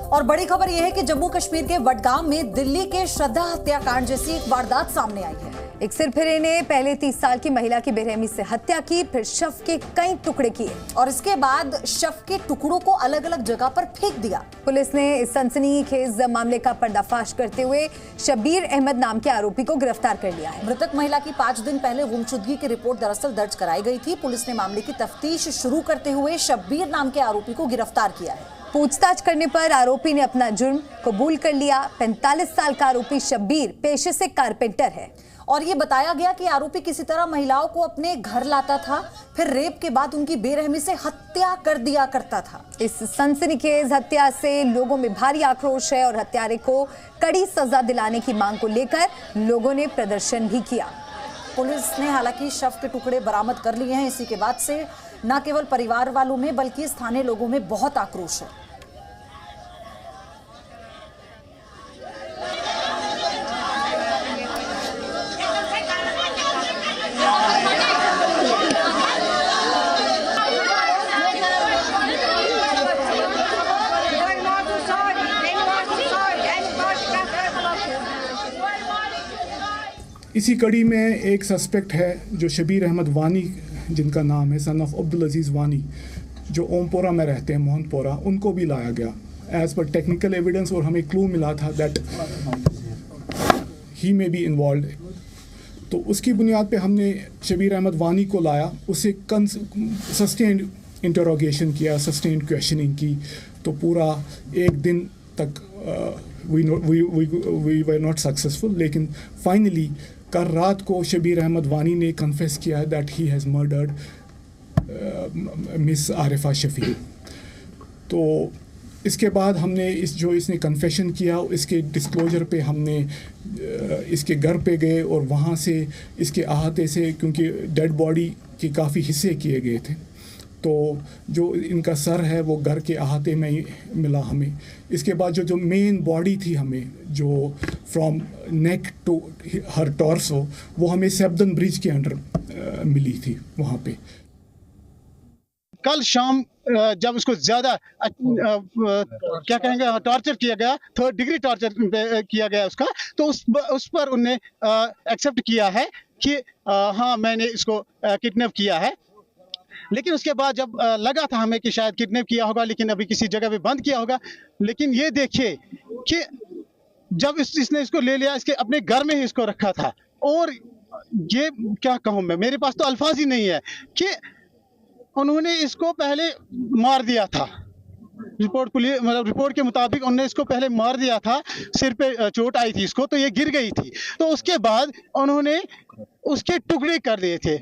और बड़ी खबर यह है कि जम्मू कश्मीर के वडगाम में दिल्ली के श्रद्धा हत्याकांड जैसी एक वारदात सामने आई है। एक सिरफिरे ने पहले 30 साल की महिला की बेरहमी से हत्या की, फिर शव के कई टुकड़े किए और इसके बाद शव के टुकड़ों को अलग अलग जगह पर फेंक दिया। पुलिस ने इस सनसनीखेज मामले का पर्दाफाश करते हुए शब्बीर अहमद नाम के आरोपी को गिरफ्तार कर लिया है। मृतक महिला की 5 दिन पहले गुमशुदगी की रिपोर्ट दरअसल दर्ज कराई गई थी। पुलिस ने मामले की तफ्तीश शुरू करते हुए शब्बीर नाम के आरोपी को गिरफ्तार किया है। पूछताछ करने पर आरोपी ने अपना जुर्म कबूल कर लिया। 45 साल का आरोपी शब्बीर पेशे से कारपेंटर है और ये बताया गया कि आरोपी किसी तरह महिलाओं को अपने घर लाता था, फिर रेप के बाद उनकी बेरहमी से हत्या कर दिया करता था। इस सनसनीखेज हत्या से लोगों में भारी आक्रोश है और हत्यारे को कड़ी सजा दिलाने की मांग को लेकर लोगों ने प्रदर्शन भी किया। पुलिस ने हालांकि शव के टुकड़े बरामद कर लिए हैं। इसी के बाद से न केवल परिवार वालों में बल्कि स्थानीय लोगों में बहुत आक्रोश है। इसी कड़ी में एक सस्पेक्ट है जो शब्बीर अहमद वानी जिनका नाम है, सन ऑफ अब्दुल अजीज़ वानी, जो ओमपोरा में रहते हैं, मोहनपोरा, उनको भी लाया गया एज पर टेक्निकल एविडेंस। और हमें क्लू मिला था दैट ही में बी इन्वॉल्व। तो उसकी बुनियाद पे हमने शब्बीर अहमद वानी को लाया, उससे सस्टेन्ड इंटरोगेशन किया, सस्टेन्ड क्वेश्चनिंग की। तो पूरा एक दिन तक वी वर नॉट सक्सेसफुल, लेकिन फाइनली कल रात को शब्बीर अहमद वानी ने कन्फेस किया that he has murdered miss Arifa Shafi. तो इसके बाद हमने इसने कन्फेशन किया, इसके डिस्क्लोजर पे हमने इसके घर पे गए और वहाँ से इसके अहाते से, क्योंकि डेड बॉडी के काफ़ी हिस्से किए गए थे, तो जो इनका सर है वो घर के अहाते में ही मिला हमें। इसके बाद जो मेन बॉडी थी हमें, जो from neck to her torso, वो हमें सेब्दन ब्रिज के अंडर मिली थी वहाँ पे। कल शाम जब उसको ज़्यादा क्या कहेंगे टॉर्चर किया गया, 3rd डिग्री टॉर्चर किया गया उसका, तो उस पर उन्हें एक्सेप्ट किया है कि हाँ मैंने इसको किडनैप किया है। लेकिन उसके बाद जब लगा था हमें कि शायद किडनैप किया होगा, लेकिन अभी किसी जगह पे बंद किया होगा। लेकिन ये देखिए कि जब इसने इसको ले लिया, इसके अपने घर में ही इसको रखा था। और ये क्या कहूँ मैं, मेरे पास तो अल्फाज ही नहीं है कि उन्होंने इसको पहले मार दिया था। रिपोर्ट के मुताबिक उन्होंने इसको पहले मार दिया था, सिर पे चोट आई थी इसको, तो ये गिर गई थी। तो उसके बाद उन्होंने उसके टुकड़े कर दिए थे।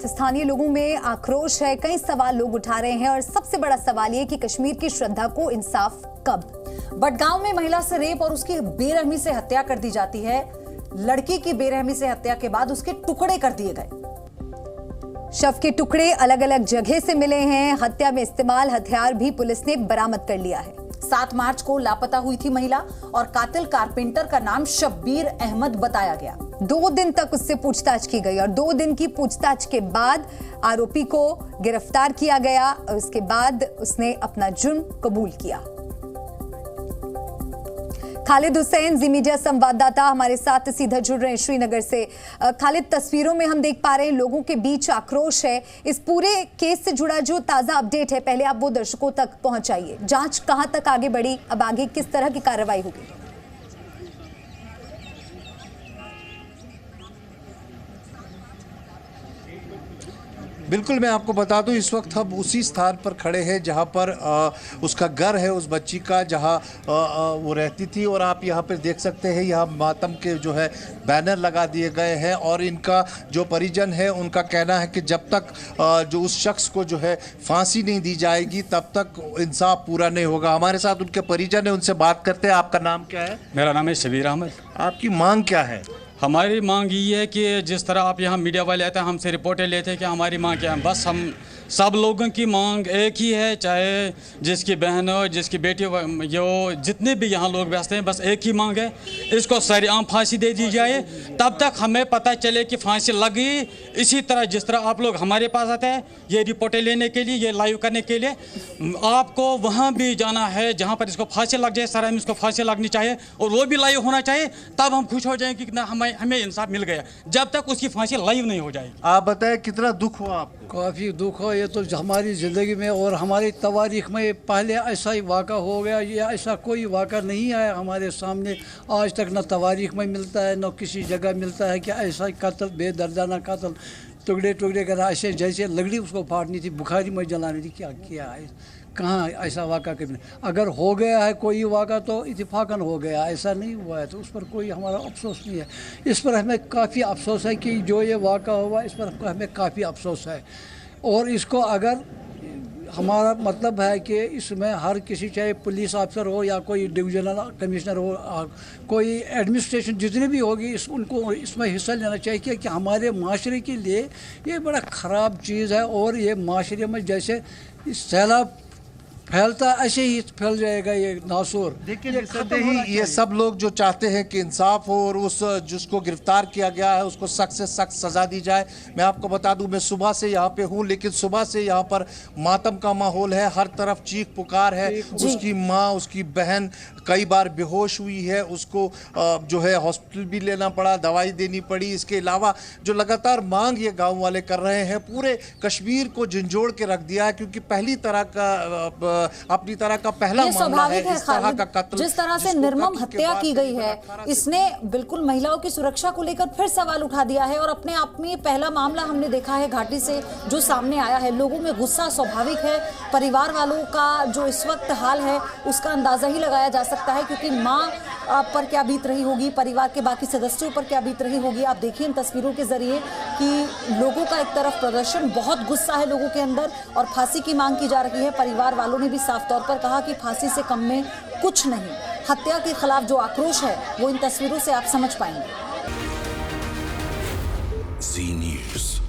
स्थानीय लोगों में आक्रोश है, कई सवाल लोग उठा रहे हैं और सबसे बड़ा सवाल ये कि कश्मीर की श्रद्धा को इंसाफ कब। बडगांव में महिला से रेप और उसकी बेरहमी से हत्या कर दी जाती है। लड़की की बेरहमी से हत्या के बाद उसके टुकड़े कर दिए गए। शव के टुकड़े अलग अलग जगह से मिले हैं। हत्या में इस्तेमाल हथियार भी पुलिस ने बरामद कर लिया है। 7 मार्च को लापता हुई थी महिला और कातिल कारपेंटर का नाम शब्बीर अहमद बताया गया। 2 दिन तक उससे पूछताछ की गई और 2 दिन की पूछताछ के बाद आरोपी को गिरफ्तार किया गया और उसके बाद उसने अपना जुर्म कबूल किया। खालिद हुसैन जी मीडिया संवाददाता हमारे साथ सीधा जुड़ रहे हैं श्रीनगर से। खालिद, तस्वीरों में हम देख पा रहे हैं लोगों के बीच आक्रोश है। इस पूरे केस से जुड़ा जो ताजा अपडेट है, पहले आप वो दर्शकों तक पहुंचाइए। जांच कहां तक आगे बढ़ी, अब आगे किस तरह की कार्रवाई होगी? बिल्कुल, मैं आपको बता दूं, इस वक्त हम उसी स्थान पर खड़े हैं जहां पर उसका घर है, उस बच्ची का, जहां वो रहती थी। और आप यहां पर देख सकते हैं, यहाँ मातम के जो है बैनर लगा दिए गए हैं और इनका जो परिजन है उनका कहना है कि जब तक जो उस शख्स को जो है फांसी नहीं दी जाएगी तब तक इंसाफ पूरा नहीं होगा। हमारे साथ उनके परिजन है, उनसे बात करते हैं। आपका नाम क्या है? मेरा नाम है शब्बीर अहमद। आपकी मांग क्या है? हमारी मांग ये है कि जिस तरह आप यहाँ मीडिया वाले आते हैं, हमसे रिपोर्टें लेते हैं कि हमारी मांग क्या है, बस हम सब लोगों की मांग एक ही है, चाहे जिसकी बहन हो, जिसकी बेटी हो, जो जितने भी यहाँ लोग व्यस्त हैं, बस एक ही मांग है, इसको सरेआम फांसी दे दी जाए। तब तक हमें पता चले कि फांसी लगी। इसी तरह जिस तरह आप लोग हमारे पास आते हैं ये रिपोर्टें लेने के लिए, ये लाइव करने के लिए, आपको वहाँ भी जाना है जहाँ पर इसको फांसी लग जाए। सरेआम इसको फांसी लगनी चाहिए और वो भी लाइव होना चाहिए, तब हम खुश हो जाएंगे कि ना हमें इंसाफ मिल गया। जब तक उसकी फांसी लाइव नहीं हो जाएगी। आप बताएं कितना दुख हुआ आपको? काफ़ी दुख हो, ये तो हमारी ज़िंदगी में और हमारी तवारीख में पहले ऐसा ही वाक़ा हो गया। ये ऐसा कोई वाक़ा नहीं आया हमारे सामने आज तक, न तवारीख में मिलता है न किसी जगह मिलता है कि ऐसा कत्ल, बेदर्दाना कत्ल, टुकड़े टुकड़े करना, ऐसे जैसे लकड़ी उसको फाड़नी थी, बुखारी में जलानी थी, क्या किया है? कहाँ ऐसा वाक़ा कभी नहीं। अगर हो गया है कोई वाक़ा तो इत्तेफाकन हो गया, ऐसा नहीं हुआ है, तो उस पर कोई हमारा अफसोस नहीं है। इस पर हमें काफ़ी अफसोस है कि जो ये वाक़ा हुआ इस पर हमें काफ़ी अफसोस है। और इसको अगर हमारा मतलब है कि इसमें हर किसी, चाहे पुलिस ऑफिसर हो या कोई डिविजनल कमिश्नर हो, कोई एडमिनिस्ट्रेशन जितनी भी होगी, उनको इसमें हिस्सा लेना चाहिए कि हमारे माशरे के लिए ये बड़ा ख़राब चीज़ है। और ये माशरे में जैसे सैलाब फैलता ऐसे ही फैल जाएगा ये नासूर। देखिए ये सब लोग जो चाहते हैं कि इंसाफ हो और उस जिसको गिरफ्तार किया गया है उसको सख्त से सख्त सजा दी जाए। मैं आपको बता दूं, मैं सुबह से यहाँ पे हूँ, लेकिन सुबह से यहाँ पर मातम का माहौल है, हर तरफ चीख पुकार है। उसकी माँ, उसकी बहन कई बार बेहोश हुई है, उसको जो है हॉस्पिटल भी लेना पड़ा, दवाई देनी पड़ी। इसके अलावा जो लगातार मांग ये गाँव वाले कर रहे हैं, पूरे कश्मीर को झंझोड़ के रख दिया है, क्योंकि पहली तरह का अपनी तरह का पहला मामला है इस तरह का कत्ल। जिस तरह से निर्मम हत्या की गई है, इसने बिल्कुल महिलाओं की सुरक्षा को लेकर फिर सवाल उठा दिया है। और अपने आप में पहला मामला हमने देखा है घाटी से जो सामने आया है। लोगों में गुस्सा स्वाभाविक है। परिवार वालों का जो इस वक्त हाल है उसका अंदाजा ही लगाया जा सकता है, क्योंकि माँ पर क्या बीत रही होगी, परिवार के बाकी सदस्यों पर क्या बीत रही होगी। आप देखिए इन तस्वीरों के जरिए कि लोगों का एक तरफ प्रदर्शन, बहुत गुस्सा है लोगों के अंदर और फांसी की मांग की जा रही है। परिवार वालों ने भी साफ तौर पर कहा कि फांसी से कम में कुछ नहीं। हत्या के खिलाफ जो आक्रोश है वो इन तस्वीरों से आप समझ पाएंगे। जी न्यूज़।